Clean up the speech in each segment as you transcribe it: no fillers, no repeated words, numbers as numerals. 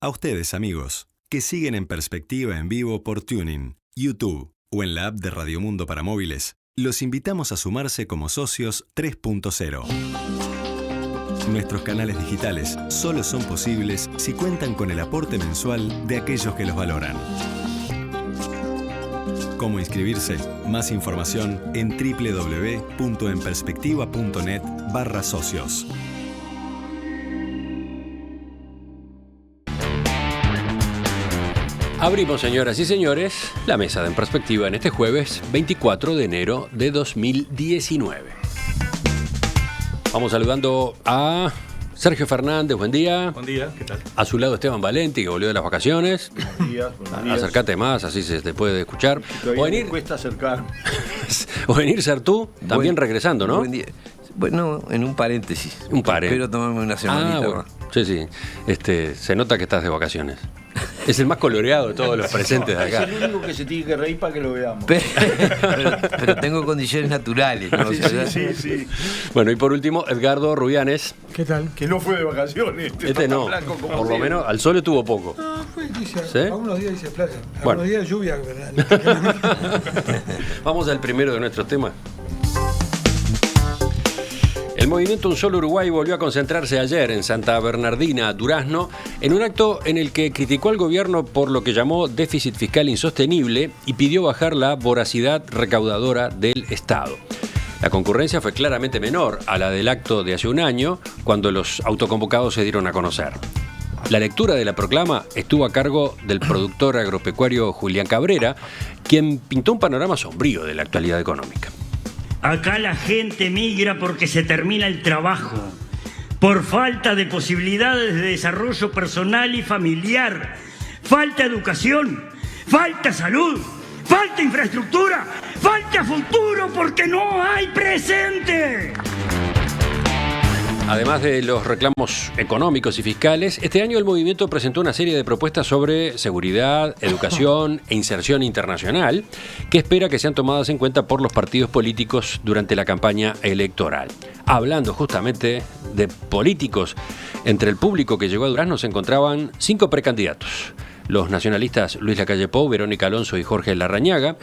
A ustedes, amigos, que siguen En Perspectiva en vivo por Tuning, YouTube o en la app de Radio Mundo para móviles, los invitamos a sumarse como socios 3.0. Nuestros canales digitales solo son posibles si cuentan con el aporte mensual de aquellos que los valoran. ¿Cómo inscribirse? Más información en www.enperspectiva.net/socios. Abrimos, señoras y señores, la mesa de En Perspectiva en este jueves 24 de enero de 2019. Vamos saludando a Sergio Fernández, buen día. Buen día, ¿qué tal? A su lado Esteban Valenti, que volvió de las vacaciones. Buenos días. Acércate más, así se te puede escuchar. Todavía me cuesta acercarme. O venir ser tú, también regresando, ¿no? Buen día. Bueno, en un paréntesis. Un paréntesis. Espero tomarme una semanita. Bueno. Sí. Se nota que estás de vacaciones. Es el más coloreado de todos los presentes de acá. Es el único que se tiene que reír para que lo veamos. Pero tengo condiciones naturales, ¿no? Sí. Bueno, y por último, Edgardo Rubianes. ¿Qué tal? Que no fue de vacaciones. Este no, por lo menos al sol estuvo poco. No, fue, dice, ¿Sí? algunos días dice playa, Bueno. algunos días lluvia, ¿verdad? Vamos al primero de nuestros temas. El movimiento Un Solo Uruguay volvió a concentrarse ayer en Santa Bernardina, Durazno, en un acto en el que criticó al gobierno por lo que llamó déficit fiscal insostenible y pidió bajar la voracidad recaudadora del Estado. La concurrencia fue claramente menor a la del acto de hace un año, cuando los autoconvocados se dieron a conocer. La lectura de la proclama estuvo a cargo del productor agropecuario Julián Cabrera, quien pintó un panorama sombrío de la actualidad económica. Acá la gente migra porque se termina el trabajo, por falta de posibilidades de desarrollo personal y familiar, falta educación, falta salud, falta infraestructura, falta futuro porque no hay presente. Además de los reclamos económicos y fiscales, este año el movimiento presentó una serie de propuestas sobre seguridad, educación e inserción internacional que espera que sean tomadas en cuenta por los partidos políticos durante la campaña electoral. Hablando justamente de políticos, entre el público que llegó a Durazno se encontraban 5 precandidatos. Los nacionalistas Luis Lacalle Pou, Verónica Alonso y Jorge Larrañaga,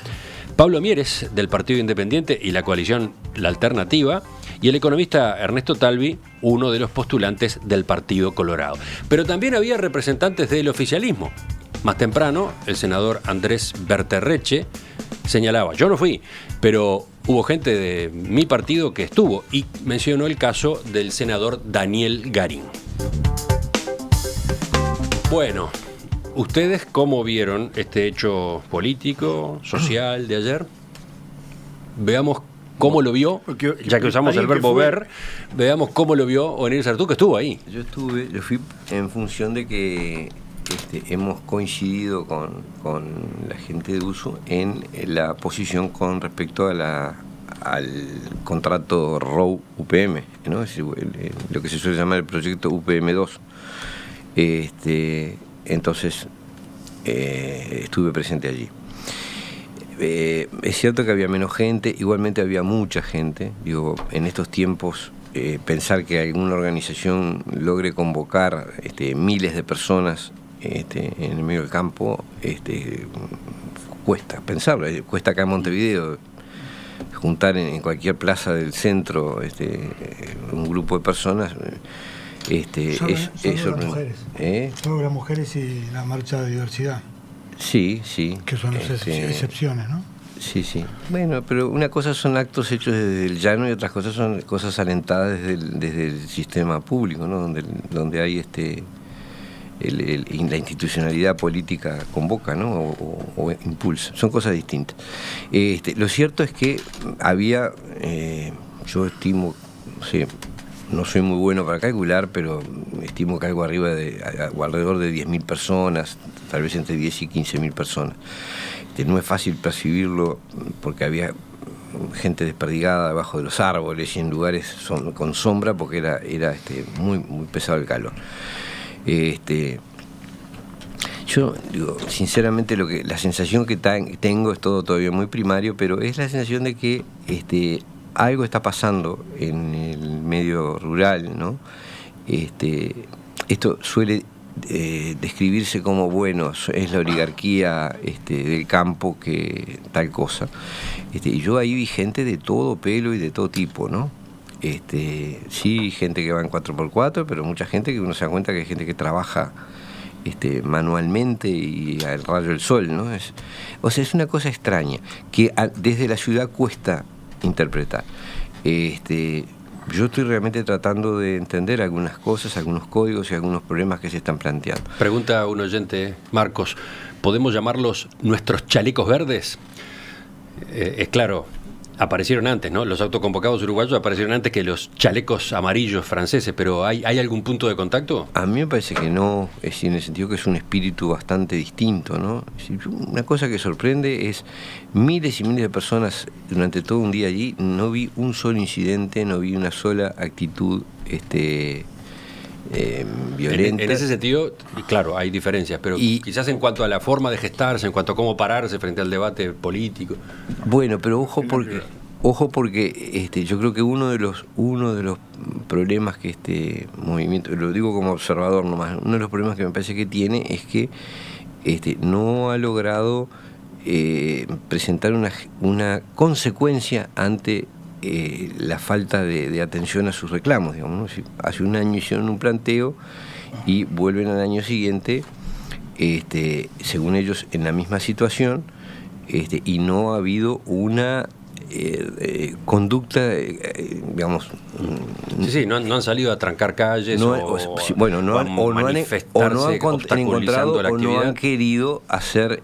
Pablo Mieres del Partido Independiente y la coalición La Alternativa, y el economista Ernesto Talvi, uno de los postulantes del Partido Colorado. Pero también había representantes del oficialismo. Más temprano, el senador Andrés Berterreche señalaba: yo no fui, pero hubo gente de mi partido que estuvo, y mencionó el caso del senador Daniel Garín. Bueno, ¿ustedes cómo vieron este hecho político, social de ayer? Veamos cómo lo vio, ya que usamos el verbo ver, veamos cómo lo vio Onir Sartú, que estuvo ahí. Yo fui en función de que hemos coincidido con la gente de uso en la posición con respecto a al contrato ROU UPM, ¿no? Es lo que se suele llamar el proyecto UPM2. Entonces estuve presente allí. Es cierto que había menos gente, igualmente había mucha gente. Digo, en estos tiempos pensar que alguna organización logre convocar miles de personas en el medio del campo cuesta pensarlo. Cuesta acá en Montevideo juntar en cualquier plaza del centro un grupo de personas. Solo las mujeres. Solo las mujeres y la marcha de diversidad. Sí. Que son las excepciones, ¿no? Sí. Bueno, pero una cosa son actos hechos desde el llano y otras cosas son cosas alentadas desde el sistema público, ¿no? Donde hay la institucionalidad política convoca, ¿no? O impulsa. Son cosas distintas. Lo cierto es que había, yo estimo, no soy muy bueno para calcular, pero estimo que algo alrededor de 10.000 personas, tal vez entre 10 y 15.000 personas. No es fácil percibirlo porque había gente desperdigada debajo de los árboles y en lugares con sombra porque era muy, muy pesado el calor. Yo digo, sinceramente la sensación que tengo es todo todavía muy primario, pero es la sensación de que algo está pasando en el medio rural, ¿no? Esto suele describirse como, bueno, es la oligarquía del campo que tal cosa. Y yo ahí vi gente de todo pelo y de todo tipo, ¿no? Sí, gente que va en 4x4, pero mucha gente que uno se da cuenta que hay gente que trabaja manualmente y al rayo del sol, ¿no? Es una cosa extraña que desde la ciudad cuesta interpretar. Yo estoy realmente tratando de entender algunas cosas, algunos códigos y algunos problemas que se están planteando. Pregunta un oyente, Marcos, ¿podemos llamarlos nuestros chalecos verdes? Es claro, aparecieron antes, ¿no? Los autoconvocados uruguayos aparecieron antes que los chalecos amarillos franceses, pero ¿hay algún punto de contacto? A mí me parece que no, en el sentido que es un espíritu bastante distinto, ¿no? Una cosa que sorprende es miles y miles de personas durante todo un día allí, no vi un solo incidente, no vi una sola actitud violenta. En ese sentido, claro, hay diferencias, pero quizás en cuanto a la forma de gestarse, en cuanto a cómo pararse frente al debate político. Bueno, pero ojo porque yo creo que uno de los problemas que este movimiento, lo digo como observador nomás, uno de los problemas que me parece que tiene es que no ha logrado presentar una consecuencia ante la falta de atención a sus reclamos, digamos, ¿no? Si hace un año hicieron un planteo y vuelven al año siguiente, según ellos, en la misma situación, y no ha habido una conducta, digamos... Sí, no han salido a trancar calles no han querido hacer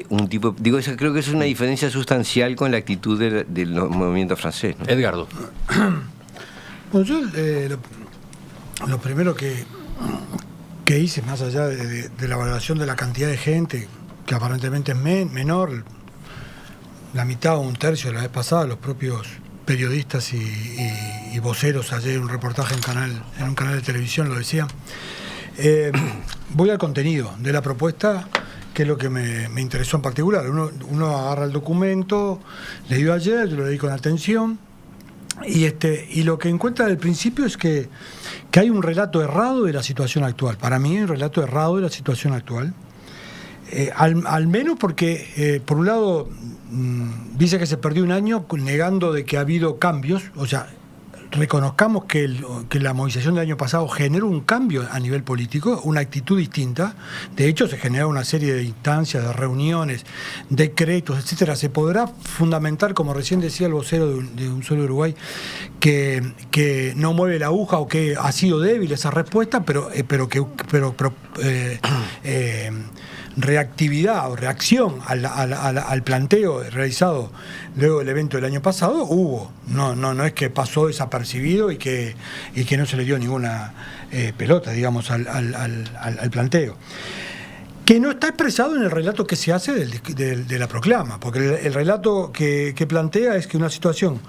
un tipo... creo que es una diferencia sustancial con la actitud del movimiento francés, ¿no? Edgardo. Bueno, yo lo primero que hice, más allá de la valoración de la cantidad de gente, que aparentemente es menor, la mitad o un tercio la vez pasada, los propios periodistas y voceros ayer en un reportaje en un canal de televisión lo decían. Voy al contenido de la propuesta, que es lo que me interesó en particular. Uno agarra el documento, leído ayer, yo lo leí con atención, y lo que encuentra al principio es que hay un relato errado de la situación actual. Para mí hay un relato errado de la situación actual. Al menos porque, por un lado, dice que se perdió un año negando de que ha habido cambios. O sea, reconozcamos que la movilización del año pasado generó un cambio a nivel político, una actitud distinta. De hecho, se generó una serie de instancias, de reuniones, decretos, etcétera. Se podrá fundamentar, como recién decía el vocero de Un Solo Uruguay, que no mueve la aguja o que ha sido débil esa respuesta, pero reactividad o reacción al planteo realizado luego del evento del año pasado hubo. No es que pasó desapercibido y que no se le dio ninguna pelota, digamos, al planteo, que no está expresado en el relato que se hace de la proclama, porque el relato que plantea es que una situación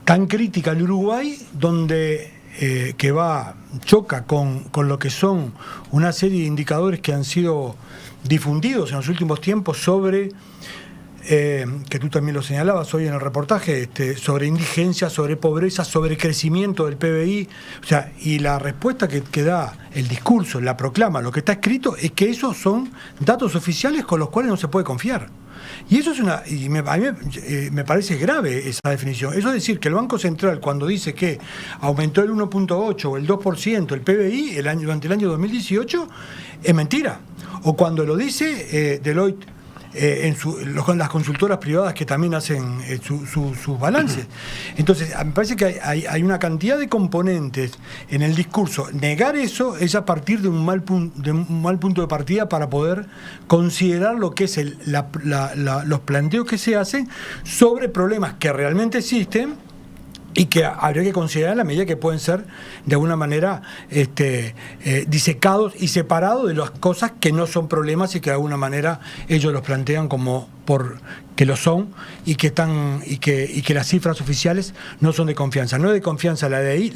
tan crítica al Uruguay, donde que choca con lo que son una serie de indicadores que han sido difundidos en los últimos tiempos sobre, que tú también lo señalabas hoy en el reportaje, sobre indigencia, sobre pobreza, sobre crecimiento del PBI, o sea, y la respuesta que da el discurso, la proclama, lo que está escrito, es que esos son datos oficiales con los cuales no se puede confiar. Y eso es a mí me parece grave esa definición. Eso es decir, que el Banco Central, cuando dice que aumentó el 1.8 o el 2% el PBI durante el año 2018, es mentira. O cuando lo dice Deloitte, con las consultoras privadas que también hacen sus balances. Entonces, me parece que hay una cantidad de componentes en el discurso. Negar eso es a partir de un mal punto de partida para poder considerar lo que es los planteos que se hacen sobre problemas que realmente existen y que habría que considerar en la medida que pueden ser de alguna manera disecados y separados de las cosas que no son problemas y que de alguna manera ellos los plantean como que lo son y que las cifras oficiales no son de confianza. No es de confianza la DI,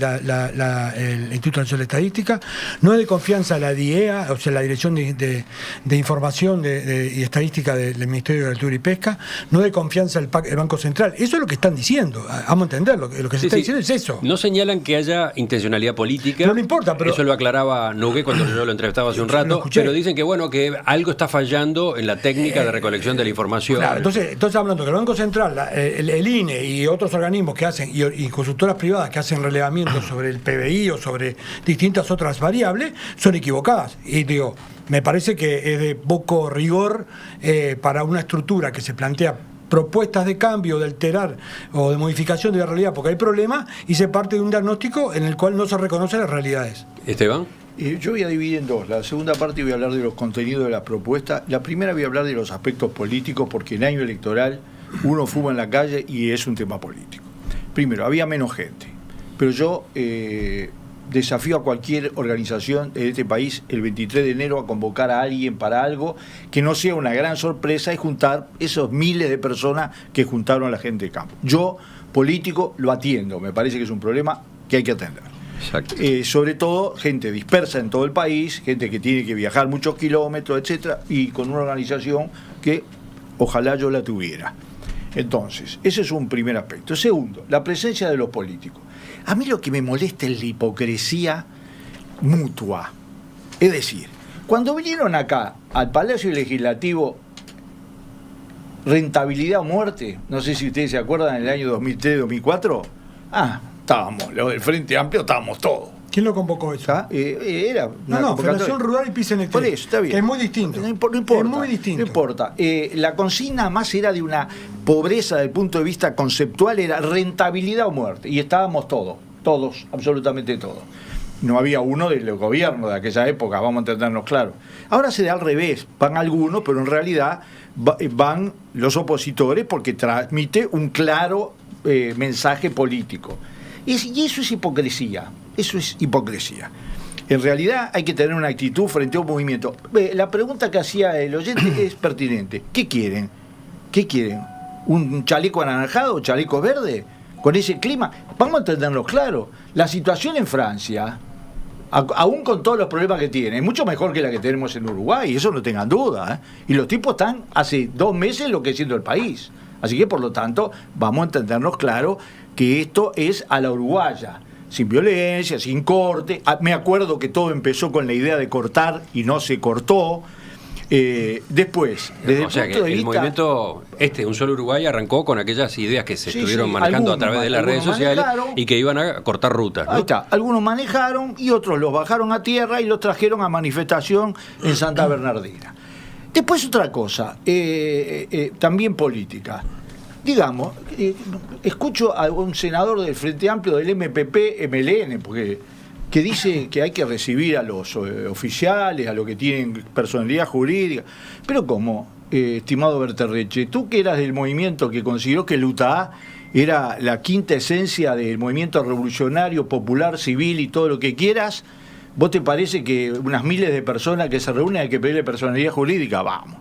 el Instituto Nacional de Estadística, no es de confianza la DIEA, o sea, la Dirección de Información y Estadística del Ministerio de Agricultura y Pesca, no es de confianza el Banco Central. Eso es lo que están diciendo, vamos a entenderlo, lo que se está diciendo es eso. No señalan que haya intencionalidad política. No le importa, pero eso lo aclaraba Nogué cuando yo lo entrevistaba hace un rato, pero dicen que bueno, que algo está fallando en la técnica de recolección de la información. Claro, entonces hablando que el Banco Central, el INE y otros organismos que hacen, y consultoras privadas que hacen relevamientos sobre el PBI o sobre distintas otras variables, son equivocadas. Y digo, me parece que es de poco rigor para una estructura que se plantea propuestas de cambio, de alterar o de modificación de la realidad porque hay problemas, y se parte de un diagnóstico en el cual no se reconocen las realidades. Esteban. Yo voy a dividir en dos. La segunda parte voy a hablar de los contenidos de la propuesta. La primera voy a hablar de los aspectos políticos, porque en año electoral uno fuma en la calle y es un tema político. Primero, había menos gente, pero yo desafío a cualquier organización de este país el 23 de enero a convocar a alguien para algo que no sea una gran sorpresa y juntar esos miles de personas que juntaron a la gente de campo. Yo, político, lo atiendo. Me parece que es un problema que hay que atender. Exacto. Sobre todo gente dispersa en todo el país, gente que tiene que viajar muchos kilómetros, etcétera, y con una organización que ojalá yo la tuviera. Entonces, ese es un primer aspecto. Segundo, la presencia de los políticos. A mí lo que me molesta es la hipocresía mutua. Es decir, cuando vinieron acá al Palacio Legislativo, rentabilidad o muerte, no sé si ustedes se acuerdan, en el año 2003-2004, estábamos, los del Frente Amplio estábamos todos. ¿Quién lo convocó eso? Era una Federación Rural y PICNT. Por eso, está bien. Que es muy distinto. No importa. Es muy distinto. No importa. La consigna más era de una pobreza desde el punto de vista conceptual, era rentabilidad o muerte. Y estábamos todos, absolutamente todos. No había uno del gobierno de aquella época, vamos a entendernos claro. Ahora se da al revés, van algunos, pero en realidad van los opositores porque transmite un claro mensaje político. Y eso es hipocresía. Eso es hipocresía. En realidad hay que tener una actitud frente a un movimiento. La pregunta que hacía el oyente es pertinente. ¿Qué quieren? ¿Un chaleco anaranjado o chaleco verde? Con ese clima. Vamos a entenderlo claro. La situación en Francia, aún con todos los problemas que tiene, es mucho mejor que la que tenemos en Uruguay, eso no tengan duda. Y los tipos están hace 2 meses enloqueciendo el país. Así que, por lo tanto, vamos a entendernos claro que esto es a la uruguaya, sin violencia, sin corte. Me acuerdo que todo empezó con la idea de cortar y no se cortó. Después, desde o sea el punto de el vista, movimiento Un Solo Uruguay arrancó con aquellas ideas que se estuvieron manejando a través de las redes sociales y que iban a cortar rutas, ¿no? Ahí está, algunos manejaron y otros los bajaron a tierra y los trajeron a manifestación en Santa Bernardina. Después otra cosa, también política. Digamos, escucho a un senador del Frente Amplio del MPP-MLN, que dice que hay que recibir a los oficiales, a los que tienen personalidad jurídica. Pero ¿cómo, estimado Berterreche? Tú que eras del movimiento que consideró que el UTA era la quinta esencia del movimiento revolucionario, popular, civil y todo lo que quieras, ¿vos te parece que unas miles de personas que se reúnen hay que pedirle personalidad jurídica? Vamos.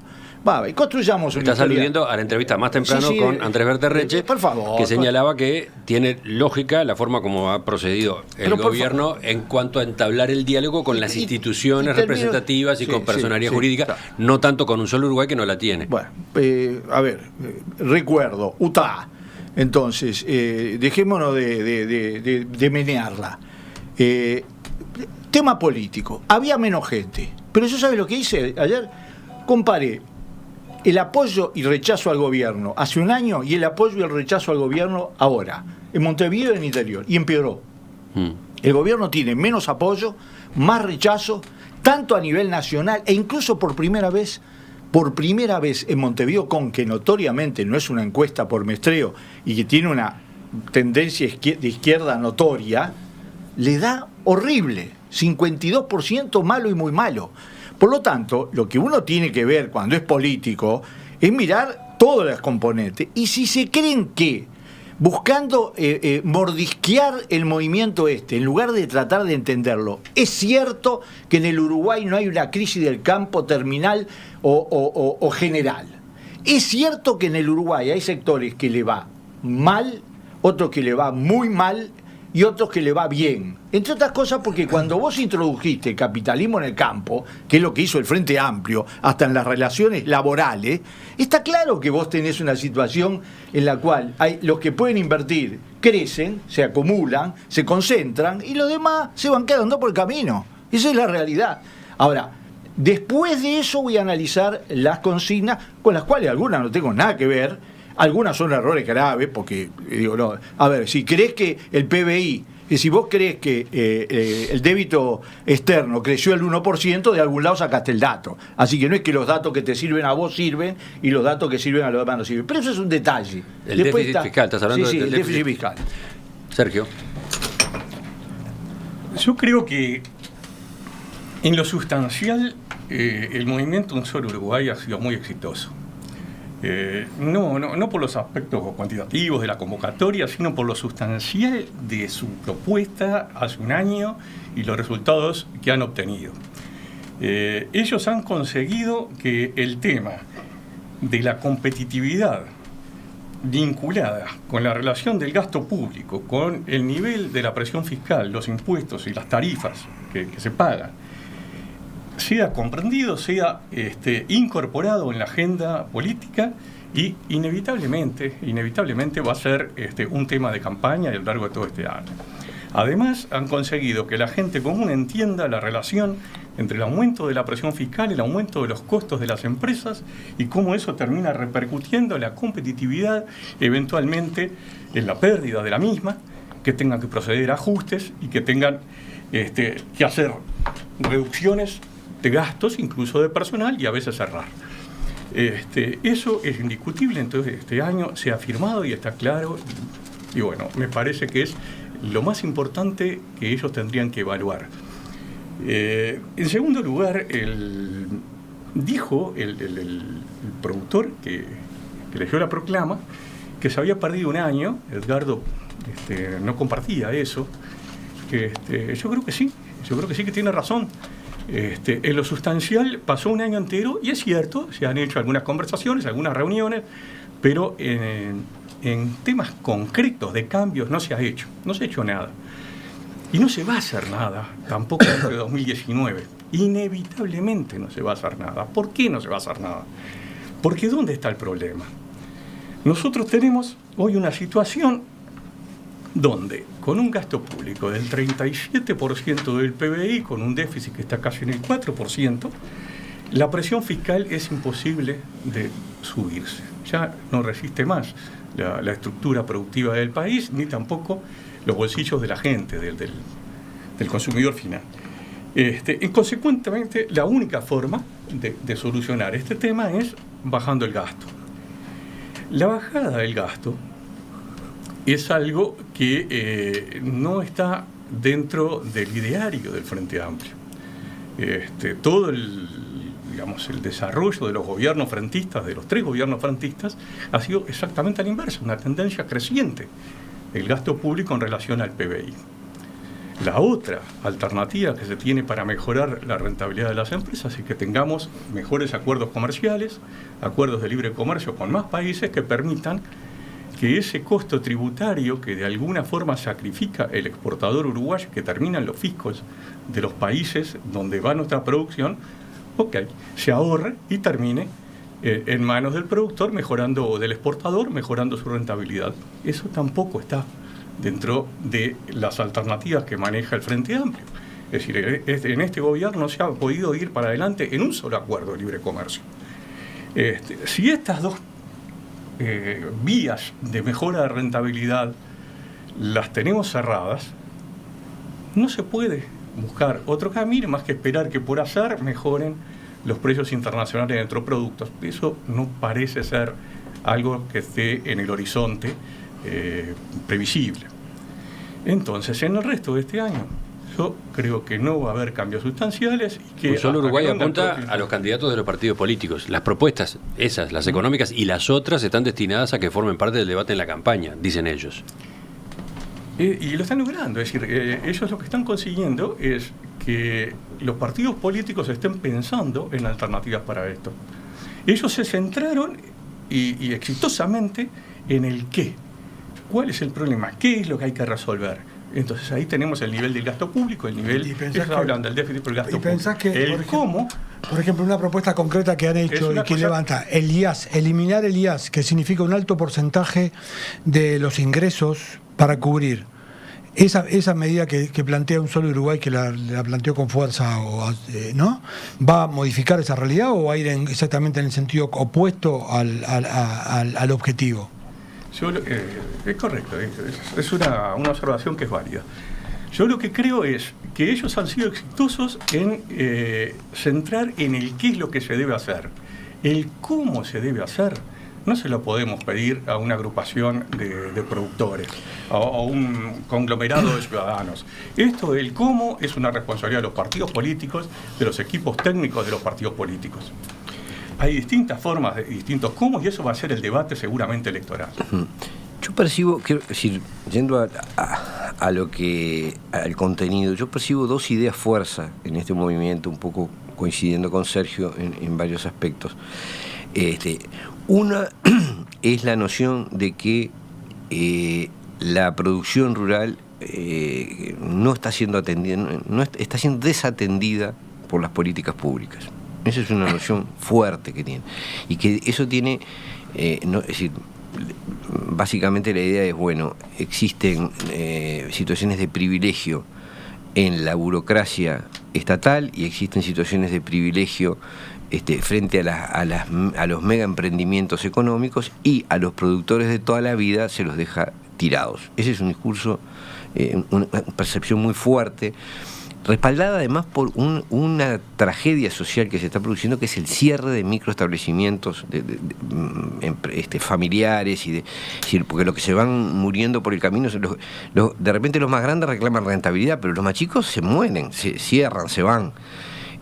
Y construyamos una Estás aludiendo a la entrevista más temprano con Andrés Berterreche, por favor, que señalaba que tiene lógica la forma como ha procedido el gobierno en cuanto a entablar el diálogo con las instituciones representativas y con personalidad jurídica, claro. No tanto con Un Solo Uruguay, que no la tiene. Bueno, recuerdo, UTA. Entonces, dejémonos de menearla. Tema político. Había menos gente. Pero yo, ¿sabes lo que hice ayer? Comparé el apoyo y rechazo al gobierno hace un año y el apoyo y el rechazo al gobierno ahora, en Montevideo y en el interior, y empeoró. El gobierno tiene menos apoyo, más rechazo, tanto a nivel nacional e incluso por primera vez en Montevideo, con que notoriamente no es una encuesta por muestreo y que tiene una tendencia de izquierda notoria, le da horrible, 52% malo y muy malo. Por lo tanto, lo que uno tiene que ver cuando es político es mirar todas las componentes. Y si se creen que buscando mordisquear el movimiento en lugar de tratar de entenderlo, es cierto que en el Uruguay no hay una crisis del campo terminal o general. Es cierto que en el Uruguay hay sectores que le va mal, otros que le va muy mal y otros que le va bien. Entre otras cosas porque cuando vos introdujiste el capitalismo en el campo, que es lo que hizo el Frente Amplio, hasta en las relaciones laborales, está claro que vos tenés una situación en la cual hay los que pueden invertir crecen, se acumulan, se concentran y los demás se van quedando por el camino. Esa es la realidad. Ahora, después de eso voy a analizar las consignas, con las cuales algunas no tengo nada que ver, algunas son errores graves, porque, digo, no, a ver, si crees que el PBI, si vos crees que el débito externo creció el 1%, de algún lado sacaste el dato. Así que no es que los datos que te sirven a vos sirven y los datos que sirven a los demás no sirven. Pero eso es un detalle. El después déficit fiscal, estás hablando del del déficit fiscal. Sergio. Yo creo que en lo sustancial el movimiento Un Solo Uruguay ha sido muy exitoso. No por los aspectos cuantitativos de la convocatoria, sino por lo sustancial de su propuesta hace un año y los resultados que han obtenido. Ellos han conseguido que el tema de la competitividad vinculada con la relación del gasto público, con el nivel de la presión fiscal, los impuestos y las tarifas que se pagan, sea comprendido, sea incorporado en la agenda política y inevitablemente va a ser un tema de campaña a lo largo de todo este año. Además, han conseguido que la gente común entienda la relación entre el aumento de la presión fiscal, el aumento de los costos de las empresas y cómo eso termina repercutiendo en la competitividad, eventualmente en la pérdida de la misma, que tengan que proceder a ajustes y que tengan que hacer reducciones de gastos, incluso de personal, y a veces cerrar. Eso es indiscutible, entonces este año se ha firmado y está claro, y bueno, me parece que es lo más importante que ellos tendrían que evaluar. En segundo lugar, dijo el productor que leyó la proclama que se había perdido un año. Edgardo no compartía eso. Yo creo que sí que tiene razón. En lo sustancial pasó un año entero y es cierto, se han hecho algunas conversaciones, algunas reuniones, pero en temas concretos de cambios no se ha hecho nada. Y no se va a hacer nada, tampoco desde 2019. Inevitablemente no se va a hacer nada. ¿Por qué no se va a hacer nada? Porque ¿dónde está el problema? Nosotros tenemos hoy una situación donde, con un gasto público del 37% del PBI, con un déficit que está casi en el 4%, la presión fiscal es imposible de subirse. Ya no resiste más la estructura productiva del país, ni tampoco los bolsillos de la gente, del consumidor final. Y consecuentemente, la única forma de solucionar este tema es bajando el gasto. La bajada del gasto es algo que no está dentro del ideario del Frente Amplio. Todo el desarrollo de los gobiernos frentistas, de los 3 gobiernos frentistas, ha sido exactamente al inverso, una tendencia creciente el gasto público en relación al PBI. La otra alternativa que se tiene para mejorar la rentabilidad de las empresas es que tengamos mejores acuerdos comerciales, acuerdos de libre comercio con más países que permitan que ese costo tributario que de alguna forma sacrifica el exportador uruguayo, que termina en los fiscos de los países donde va nuestra producción, se ahorre y termine en manos del productor, o del exportador, mejorando su rentabilidad. Eso tampoco está dentro de las alternativas que maneja el Frente Amplio. Es decir, en este gobierno no se ha podido ir para adelante en un solo acuerdo de libre comercio. Si estas dos vías de mejora de rentabilidad las tenemos cerradas, no se puede buscar otro camino más que esperar que por azar mejoren los precios internacionales de nuestros productos. Eso no parece ser algo que esté en el horizonte previsible. Entonces, en el resto de este año, yo creo que no va a haber cambios sustanciales. Y que solo Uruguay apunta a los candidatos de los partidos políticos. Las propuestas, esas, las económicas y las otras, están destinadas a que formen parte del debate en la campaña, dicen ellos. Y lo están logrando. Es decir, ellos lo que están consiguiendo es que los partidos políticos estén pensando en alternativas para esto. Ellos se centraron y exitosamente en el qué. ¿Cuál es el problema? ¿Qué es lo que hay que resolver? Entonces ahí tenemos el nivel del gasto público, el nivel, ellos hablan del déficit por el gasto público. Pensás que, el cómo... Por ejemplo, una propuesta concreta que han hecho y que levanta el IAS, eliminar el IAS, que significa un alto porcentaje de los ingresos para cubrir. Esa medida que plantea un solo Uruguay, que la planteó con fuerza, ¿no? ¿Va a modificar esa realidad o va a ir exactamente en el sentido opuesto al objetivo? Es correcto, es una observación que es válida. Yo lo que creo es que ellos han sido exitosos en centrar en el qué es lo que se debe hacer. El cómo se debe hacer no se lo podemos pedir a una agrupación de productores o a un conglomerado de ciudadanos. Esto del cómo es una responsabilidad de los partidos políticos, de los equipos técnicos de los partidos políticos. Hay distintas formas, distintos cómo, y eso va a ser el debate seguramente electoral. Yo percibo, quiero decir, yendo a lo que, al contenido, yo percibo dos ideas fuerza en este movimiento, un poco coincidiendo con Sergio en varios aspectos. Una es la noción de que la producción rural no está siendo atendida, está siendo desatendida por las políticas públicas. Esa es una noción fuerte que tiene. Y que eso tiene, es decir, básicamente la idea es, bueno, existen situaciones de privilegio en la burocracia estatal y existen situaciones de privilegio frente a los mega emprendimientos económicos, y a los productores de toda la vida se los deja tirados. Ese es un discurso, una percepción muy fuerte, respaldada además por una tragedia social que se está produciendo, que es el cierre de microestablecimientos familiares, porque los que se van muriendo por el camino, de repente los más grandes reclaman rentabilidad, pero los más chicos se mueren, se cierran, se van.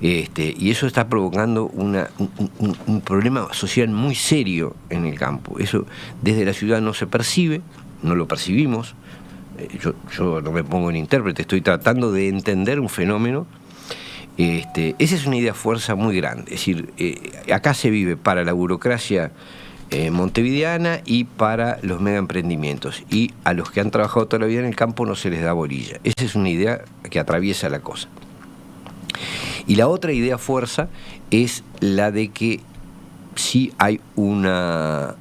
Y eso está provocando un problema social muy serio en el campo. Eso desde la ciudad no se percibe, no lo percibimos. Yo no me pongo en intérprete, estoy tratando de entender un fenómeno. Esa es una idea fuerza muy grande. Es decir, acá se vive para la burocracia montevideana y para los mega emprendimientos. Y a los que han trabajado toda la vida en el campo no se les da bolilla. Esa es una idea que atraviesa la cosa. Y la otra idea fuerza es la de que sí hay una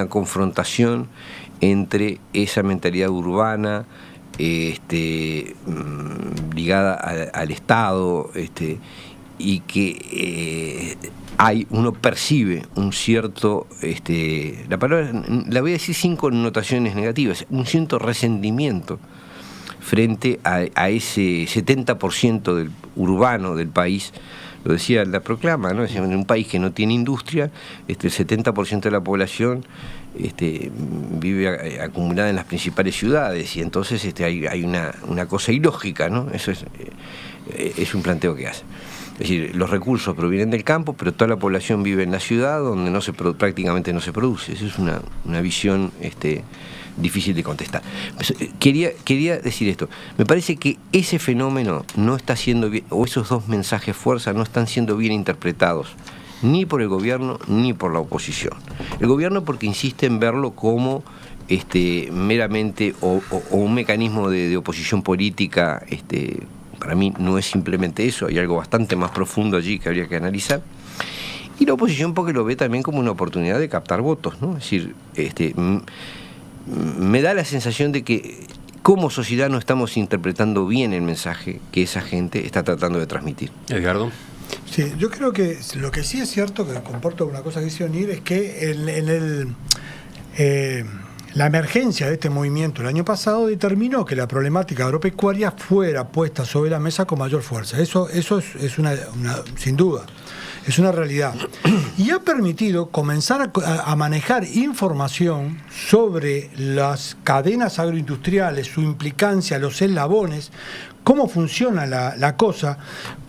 confrontación entre esa mentalidad urbana ligada al Estado, y que uno percibe un cierto, la palabra la voy a decir sin connotaciones negativas, un cierto resentimiento frente a ese 70% del urbano del país. Lo decía la proclama, ¿no? En un país que no tiene industria, el 70% de la población vive acumulada en las principales ciudades, y entonces hay una cosa ilógica, ¿no? Eso es un planteo que hace. Es decir, los recursos provienen del campo, pero toda la población vive en la ciudad, donde prácticamente no se produce. Esa es una visión difícil de contestar. Quería decir esto. Me parece que ese fenómeno no está siendo bien, o esos dos mensajes fuerza no están siendo bien interpretados, ni por el gobierno ni por la oposición. El gobierno porque insiste en verlo como meramente o un mecanismo de oposición política. Para mí no es simplemente eso, hay algo bastante más profundo allí que habría que analizar. Y la oposición porque lo ve también como una oportunidad de captar votos, ¿no? Es decir, me da la sensación de que como sociedad no estamos interpretando bien el mensaje que esa gente está tratando de transmitir. Edgardo. Sí, yo creo que lo que sí es cierto, que comporta una cosa que dice Onir, es que la emergencia de este movimiento el año pasado determinó que la problemática agropecuaria fuera puesta sobre la mesa con mayor fuerza. Eso es una sin duda. Es una realidad. Y ha permitido comenzar a manejar información sobre las cadenas agroindustriales, su implicancia, los eslabones, cómo funciona la cosa,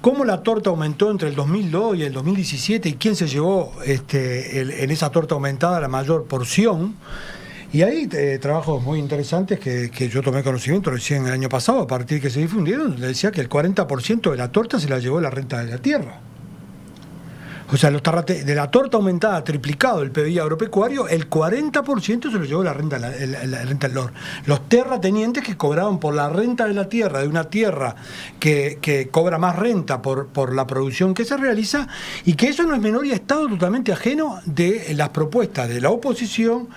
cómo la torta aumentó entre el 2002 y el 2017 y quién se llevó en esa torta aumentada la mayor porción. Y hay trabajos muy interesantes que yo tomé conocimiento recién el año pasado, a partir que se difundieron, donde decía que el 40% de la torta se la llevó la renta de la tierra. O O sea, de la torta aumentada, triplicado el PBI agropecuario, el 40% se lo llevó la renta, los terratenientes que cobraban por la renta de la tierra, de una tierra que cobra más renta por la producción que se realiza, y que eso no es menor y ha estado totalmente ajeno de las propuestas de la oposición,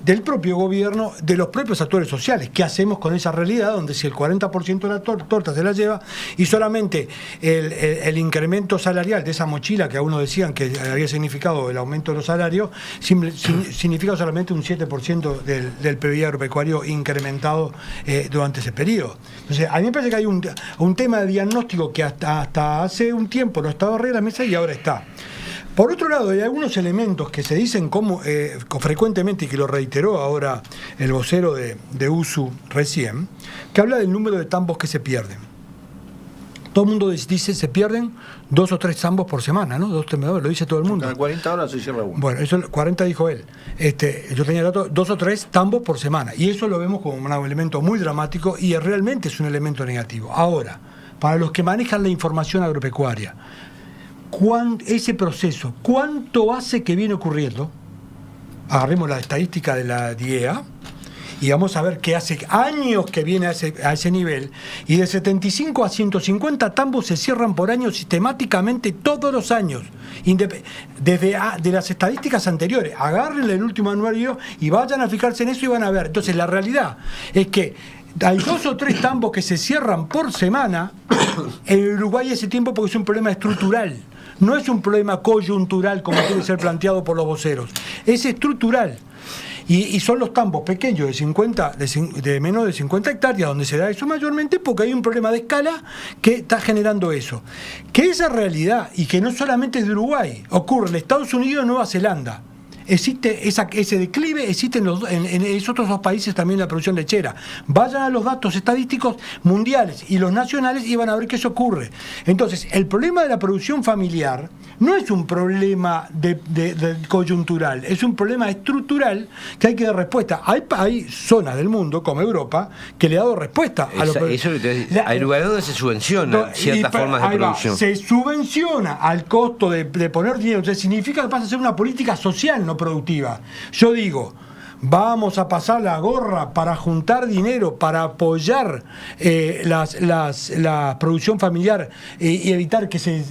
del propio gobierno, de los propios actores sociales. ¿Qué hacemos con esa realidad donde si el 40% de la torta se la lleva y solamente el incremento salarial de esa mochila que a uno decían que había significado el aumento de los salarios, significa solamente un 7% del PBI agropecuario incrementado durante ese periodo? Entonces, a mí me parece que hay un tema de diagnóstico que hasta hace un tiempo no estaba arriba de la mesa y ahora está. Por otro lado, hay algunos elementos que se dicen frecuentemente, y que lo reiteró ahora el vocero de USU recién, que habla del número de tambos que se pierden. Todo el mundo dice se pierden 2 o 3 tambos por semana, ¿no? 2 lo dice todo el mundo. En 40 horas se cierra uno. Bueno, eso 40 dijo él. Yo tenía el dato, 2 o 3 tambos por semana. Y eso lo vemos como un elemento muy dramático y realmente es un elemento negativo. Ahora, para los que manejan la información agropecuaria, ese proceso, ¿cuánto hace que viene ocurriendo? Agarremos la estadística de la DIEA y vamos a ver que hace años que viene a ese nivel, y de 75 a 150 tambos se cierran por año sistemáticamente todos los años, de las estadísticas anteriores. Agarren el último anuario y vayan a fijarse en eso y van a ver. Entonces la realidad es que hay 2 o 3 tambos que se cierran por semana en Uruguay ese tiempo, porque es un problema estructural. No es un problema coyuntural como quiere ser planteado por los voceros. Es estructural. Y son los tambos pequeños de menos de 50 hectáreas donde se da eso mayormente, porque hay un problema de escala que está generando eso. Que esa realidad, y que no solamente es de Uruguay, ocurre en Estados Unidos y en Nueva Zelanda. Existe ese declive, existe en esos otros 2 países también la producción lechera. Vayan a los datos estadísticos mundiales y los nacionales y van a ver que eso ocurre. Entonces, el problema de la producción familiar no es un problema de coyuntural, es un problema estructural que hay que dar respuesta. Hay zonas del mundo, como Europa, que le ha dado respuesta a lo eso hay lugares donde se subvenciona ciertas formas de producción. Se subvenciona al costo de poner dinero. Entonces significa que pasa a ser una política social, no productiva. Yo digo, vamos a pasar la gorra para juntar dinero, para apoyar la producción familiar y evitar que se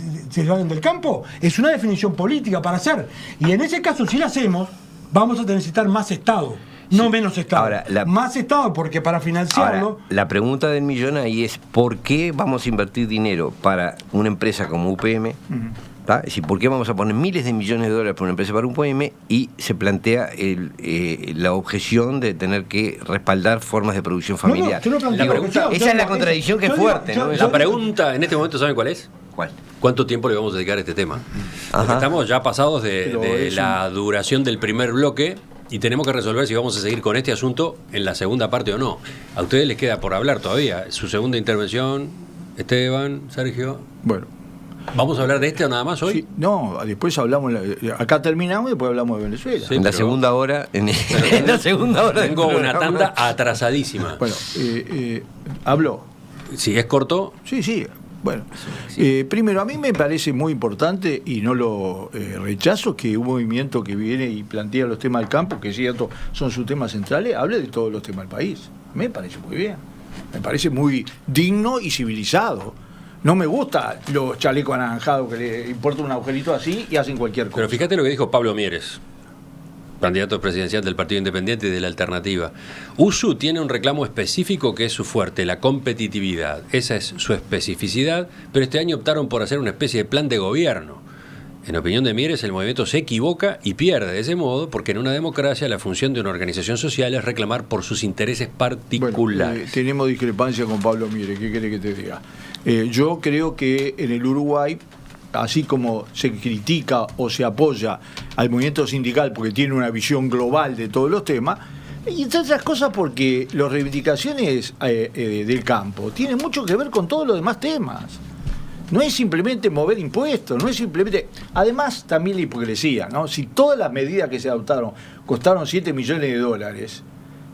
vayan del campo. Es una definición política para hacer. Y en ese caso, si lo hacemos, vamos a necesitar más Estado. No menos Estado. Ahora, más Estado, porque para financiarlo... Ahora, la pregunta del millón ahí es, ¿por qué vamos a invertir dinero para una empresa como UPM? Es decir, ¿por qué vamos a poner miles de millones de dólares para una empresa para un UPM? Y se plantea la objeción de tener que respaldar formas de producción familiar. Esa es la contradicción que es fuerte. La pregunta en este momento, ¿saben cuál es? ¿Cuál? ¿Cuánto tiempo le vamos a dedicar a este tema? Porque estamos ya pasados de la duración del primer bloque y tenemos que resolver si vamos a seguir con este asunto en la segunda parte o no. A ustedes les queda por hablar todavía. Su segunda intervención, Esteban, Sergio. Bueno. ¿Vamos a hablar de este o nada más hoy? Sí, no, después hablamos, acá terminamos y después hablamos de Venezuela. Sí, en la segunda hora, en la segunda hora. Tengo una tanda atrasadísima. Bueno, habló. Si es corto. Sí. Bueno, primero, a mí me parece muy importante, y no lo rechazo, que un movimiento que viene y plantea los temas del campo, que es cierto, son sus temas centrales, hable de todos los temas del país. A mí me parece muy bien. Me parece muy digno y civilizado. No me gusta los chalecos anaranjados que le importa un agujerito así y hacen cualquier cosa. Pero fíjate lo que dijo Pablo Mieres, candidato presidencial del Partido Independiente y de la Alternativa. USU tiene un reclamo específico que es su fuerte, la competitividad. Esa es su especificidad, pero este año optaron por hacer una especie de plan de gobierno. En opinión de Mieres, el movimiento se equivoca y pierde de ese modo, porque en una democracia la función de una organización social es reclamar por sus intereses particulares. Bueno, tenemos discrepancia con Pablo Mieres, ¿qué quiere que te diga? Yo creo que en el Uruguay, así como se critica o se apoya al movimiento sindical porque tiene una visión global de todos los temas, y entre otras cosas porque las reivindicaciones del campo tienen mucho que ver con todos los demás temas. No es simplemente mover impuestos, no es simplemente... Además, también la hipocresía, ¿no? Si todas las medidas que se adoptaron costaron $7 millones,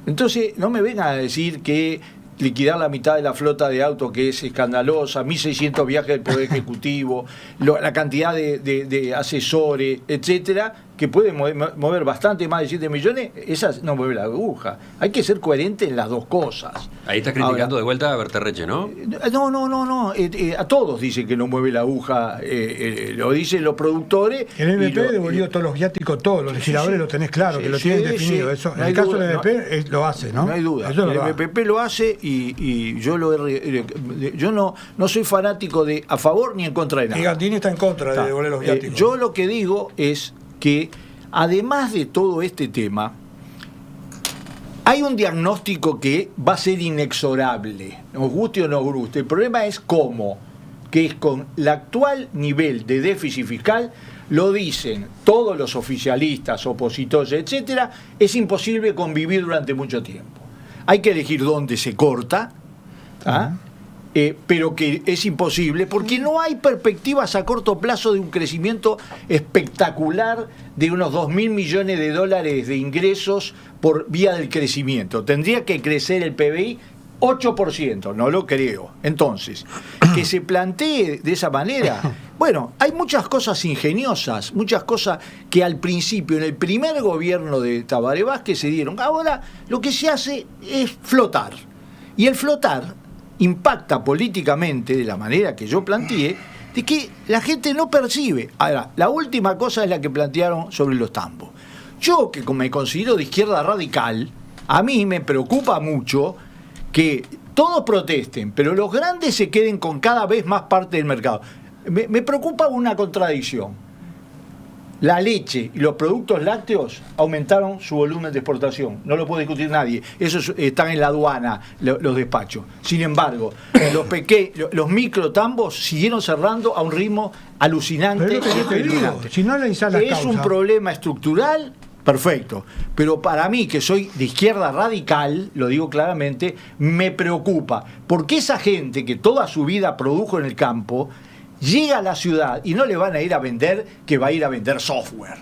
entonces no me vengan a decir que liquidar la mitad de la flota de autos, que es escandalosa, 1.600 viajes del Poder Ejecutivo, la cantidad de asesores, etcétera, que pueden mover bastante más de 7 millones, esas no mueve la aguja. Hay que ser coherente en las dos cosas. Ahí estás criticando Ahora, de vuelta a Berterreche, ¿no? No. A todos dicen que no mueve la aguja, lo dicen los productores. El MP devolvió todos los viáticos, todos los legisladores lo tenés claro, que lo tienen definido. Eso, en el caso del MP lo hace, ¿no? No hay duda. Eso El MPP lo hace y yo yo no soy fanático de a favor ni en contra de nada. Y Gandini está en contra de devolver los viáticos. Yo lo que digo es que, además de todo este tema, hay un diagnóstico que va a ser inexorable, nos guste o no guste. El problema es cómo, que es con el actual nivel de déficit fiscal, lo dicen todos los oficialistas, opositores, etcétera, es imposible convivir durante mucho tiempo. Hay que elegir dónde se corta, pero que es imposible porque no hay perspectivas a corto plazo de un crecimiento espectacular de unos 2.000 millones de dólares de ingresos por vía del crecimiento. Tendría que crecer el PBI 8%, no lo creo. Entonces, que se plantee de esa manera, bueno, hay muchas cosas ingeniosas, muchas cosas que al principio, en el primer gobierno de Tabaré Vázquez, se dieron. Ahora lo que se hace es flotar. Y el flotar impacta políticamente, de la manera que yo planteé, de que la gente no percibe. Ahora, la última cosa es la que plantearon sobre los tambos. Yo, que me considero de izquierda radical, a mí me preocupa mucho que todos protesten, pero los grandes se queden con cada vez más parte del mercado. Me preocupa una contradicción. La leche y los productos lácteos aumentaron su volumen de exportación. No lo puede discutir nadie. Eso están en la aduana, los despachos. Sin embargo, los microtambos siguieron cerrando a un ritmo alucinante. Si no analizás las causas. Es un problema estructural, perfecto. Pero para mí, que soy de izquierda radical, lo digo claramente, me preocupa. Porque esa gente que toda su vida produjo en el campo, llega a la ciudad y no le van a ir a vender que va a ir a vender software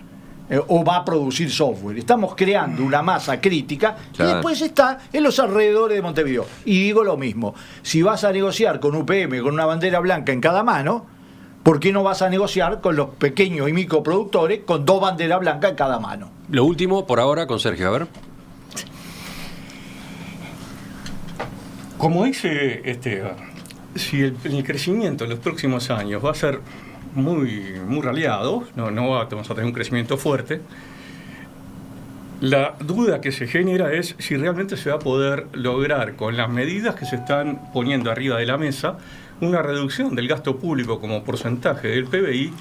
o va a producir software. Estamos creando una masa crítica que después está en los alrededores de Montevideo. Y digo lo mismo, si vas a negociar con UPM con una bandera blanca en cada mano, ¿por qué no vas a negociar con los pequeños y microproductores con 2 banderas blancas en cada mano? Lo último por ahora con Sergio, a ver. Como dice si el crecimiento en los próximos años va a ser muy raleado, no vamos a tener un crecimiento fuerte, la duda que se genera es si realmente se va a poder lograr, con las medidas que se están poniendo arriba de la mesa, una reducción del gasto público como porcentaje del PBI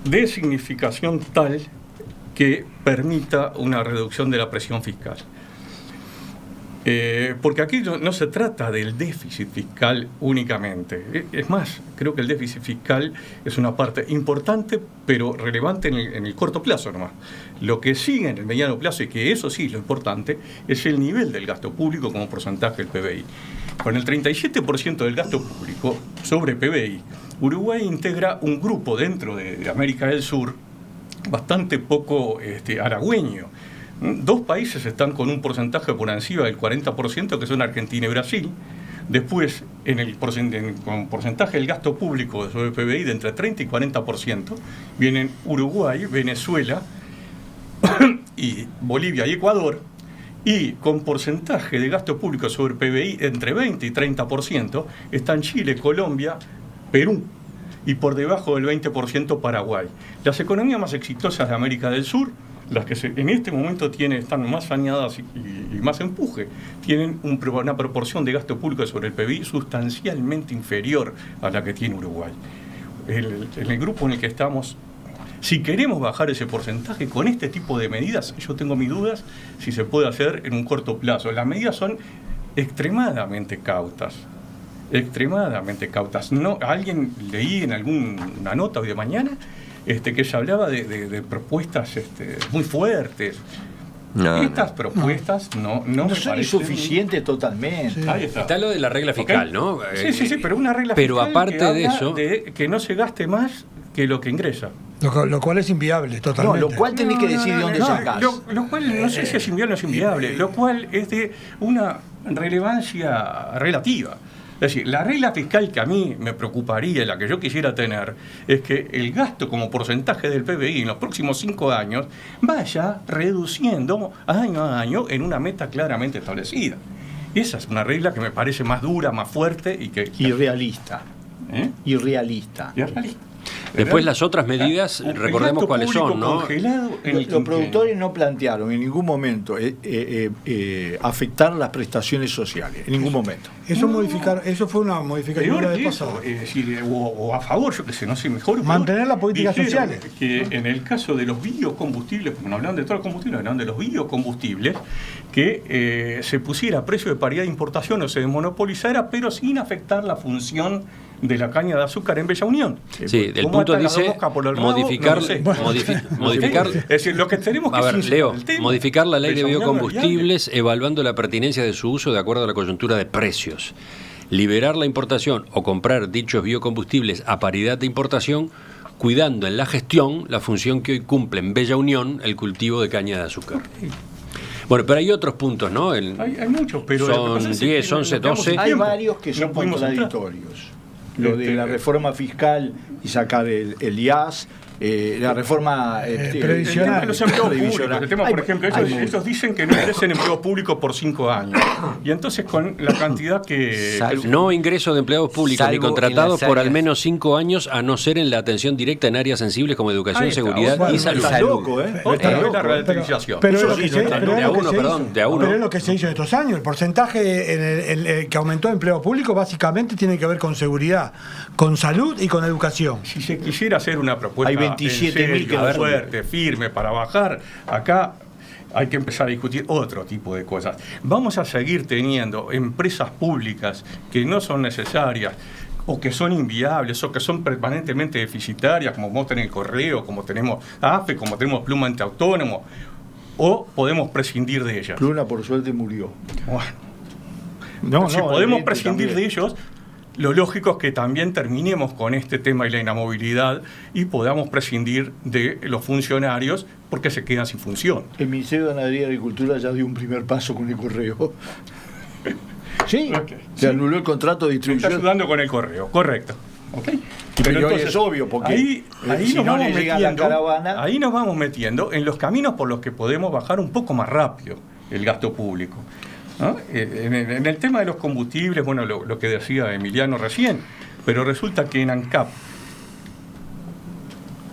de significación tal que permita una reducción de la presión fiscal. Porque aquí no se trata del déficit fiscal únicamente. Es más, creo que el déficit fiscal es una parte importante, pero relevante en el corto plazo nomás. Lo que sigue en el mediano plazo, y que eso sí es lo importante, es el nivel del gasto público como porcentaje del PBI. Con el 37% del gasto público sobre PBI, Uruguay integra un grupo dentro de América del Sur bastante poco halagüeño. 2 países están con un porcentaje por encima del 40%, que son Argentina y Brasil. Después, con porcentaje del gasto público sobre el PBI de entre 30 y 40%, vienen Uruguay, Venezuela, y Bolivia y Ecuador. Y con porcentaje de gasto público sobre el PBI entre 20 y 30%, están Chile, Colombia, Perú. Y por debajo del 20% Paraguay. Las economías más exitosas de América del Sur, las que en este momento están más saneadas y más empuje, tienen una proporción de gasto público sobre el PBI sustancialmente inferior a la que tiene Uruguay. En el grupo en el que estamos, si queremos bajar ese porcentaje con este tipo de medidas, yo tengo mis dudas si se puede hacer en un corto plazo. Las medidas son extremadamente cautas. Alguien leí en alguna nota hoy de mañana que se hablaba de propuestas muy fuertes. Estas propuestas no me son parecen insuficientes totalmente. Sí. Ahí está. Está lo de la regla fiscal, ¿no? Sí, pero una regla pero fiscal aparte que de habla eso, de que no se gaste más que lo que ingresa. Lo cual es inviable, totalmente. No, lo cual tenés que decir de dónde sacás. Lo cual no sé si es inviable o no es inviable. Lo cual es de una relevancia relativa. Es decir, la regla fiscal que a mí me preocuparía y la que yo quisiera tener es que el gasto como porcentaje del PBI en los próximos 5 años vaya reduciendo año a año en una meta claramente establecida. Esa es una regla que me parece más dura, más fuerte y que... Irrealista. Irrealista. Después las otras medidas, recordemos cuáles son, ¿no? Los productores no plantearon en ningún momento afectar las prestaciones sociales, en ningún momento. Eso fue una modificación de la vez pasada. O a favor, yo que sé, no sé, mejor. Mantener las políticas sociales. Que en el caso de los biocombustibles, como no hablan de todos los combustibles, hablan de los biocombustibles, que se pusiera precio de paridad de importación o se desmonopolizara, pero sin afectar la función de la caña de azúcar en Bella Unión. Sí, del punto dice modificar, modificar. Es decir, lo que tenemos que hacer, Leo, modificar la ley de biocombustibles, evaluando la pertinencia de su uso de acuerdo a la coyuntura de precios. Liberar la importación o comprar dichos biocombustibles a paridad de importación, cuidando en la gestión la función que hoy cumple en Bella Unión el cultivo de caña de azúcar. Bueno, pero hay otros puntos, ¿no? Hay muchos, pero son 10, 11, 12. Hay varios que son contradictorios. Lo de la reforma fiscal y sacar el IAS, la reforma previsional. El tema de los empleos públicos. El tema, por ejemplo, ellos dicen que no ingresen empleos públicos por 5 años. Y entonces con la cantidad que... No ingreso de empleados públicos ni contratados por al menos 5 años, a no ser en la atención directa en áreas sensibles como educación, seguridad y salud. Está loco, Otra vez la relativización. Pero es lo que se hizo en estos años. El porcentaje que aumentó de empleo público básicamente tiene que ver con seguridad, con salud y con educación. Si se quisiera hacer una propuesta 27.000 que fuerte, firme para bajar, acá hay que empezar a discutir otro tipo de cosas. Vamos a seguir teniendo empresas públicas que no son necesarias o que son inviables o que son permanentemente deficitarias, como vos tenés el Correo, como tenemos AFE, como tenemos Pluma Antiautónomo, o podemos prescindir de ellas. Pluma, por suerte, murió. Bueno, si podemos prescindir de ellos, lo lógico es que también terminemos con este tema de la inamovilidad y podamos prescindir de los funcionarios porque se quedan sin función. El Ministerio de Ganadería y Agricultura ya dio un primer paso con el Correo. Sí, se anuló el contrato de distribución. Está ayudando con el Correo, correcto. ¿Okay? Pero entonces, es obvio, porque ahí si nos no vamos le llega la caravana... Ahí nos vamos metiendo en los caminos por los que podemos bajar un poco más rápido el gasto público, ¿no? En el tema de los combustibles, bueno, lo que decía Emiliano recién, pero resulta que en ANCAP,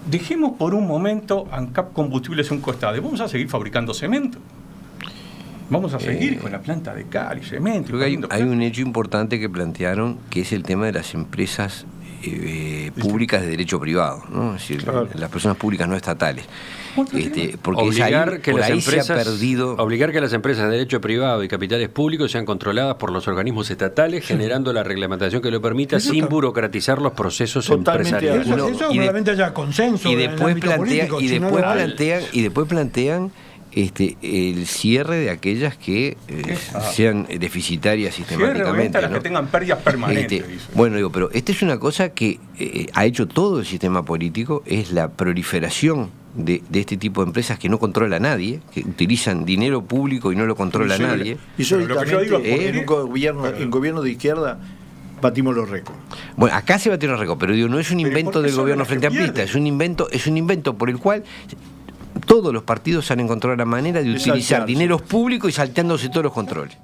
dejemos por un momento ANCAP Combustibles un costado, vamos a seguir fabricando cemento. Vamos a seguir con la planta de cal y cemento. Creo que hay un hecho importante que plantearon, que es el tema de las empresas públicas de derecho privado, ¿no? Es decir, las personas públicas no estatales. Porque obligar que las empresas, se ha perdido... obligar que las empresas de derecho privado y capitales públicos sean controladas por los organismos estatales, generando la reglamentación que lo permita, sin burocratizar los procesos empresariales. Eso probablemente haya consenso y después en el ámbito político, y después plantean el cierre de aquellas que sean deficitarias sistemáticamente, las ¿no? que tengan pérdidas permanentes. Bueno, digo, pero esta es una cosa que ha hecho todo el sistema político, es la proliferación de este tipo de empresas que no controla a nadie, que utilizan dinero público y no lo controla nadie. Y solamente en gobierno de izquierda batimos los récords. Bueno, acá se batieron los récords, pero digo, no es un invento del gobierno frente amplista, es un invento por el cual todos los partidos han encontrado la manera de utilizar dineros públicos y salteándose todos los controles.